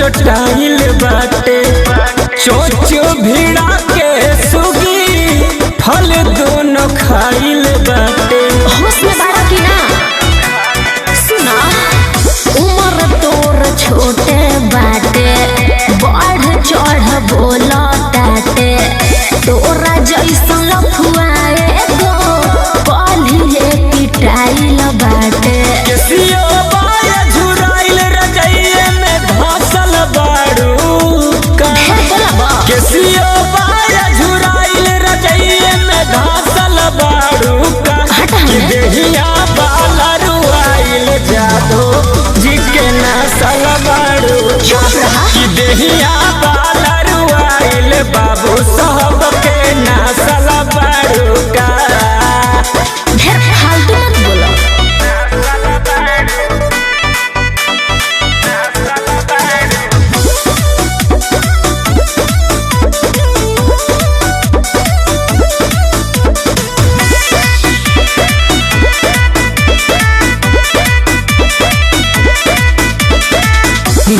चोटाइल बाटे चोचो भिड़ा के सुगी फल दोनों खाइल बाटे। होश में बाड़ा की ना सुना उम्र तोर छोटे बाटे बढ़ चढ़ बोला ताटे तोरा जैसा लफुआए गो पलिए पिटाइल बाटे। केसियो बाया झुराइल रजइये में धसल बाड़ू का केसियो बाया झुराइल रजइये में धसल बाड़ू का कि देहिया बाला रुआइल जादो जी के नसल बाड़ू कि देहिया बाला रुआइल बाबू साहब के नसल बाड़ू का। ढेर फालतू मत बोलो।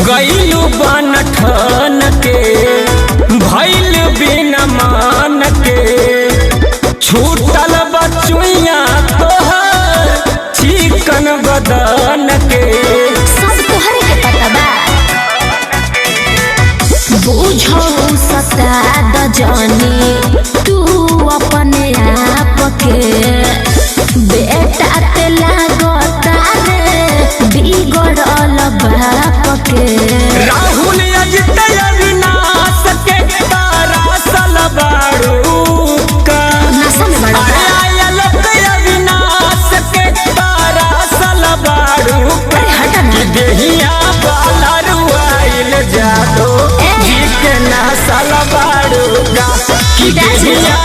गईलू बन ठन के भैल बिना मान के छूटल बचुइया तोहर चिकन बदन के। सब तोहरे के पता बा बुझो सताद जानी तू अपने आप के बेटा ते लागता रे बिगड़ल बाप के। राहुल अजित अविनाश के तारा सलबाड़ू का नशा में बड़ा बा। आयल अविनाश के तारा सलबाड़ू का हटा ना। कि देहिया बाला रुआइल जादो जी के नसल बाड़ू का कि देहिया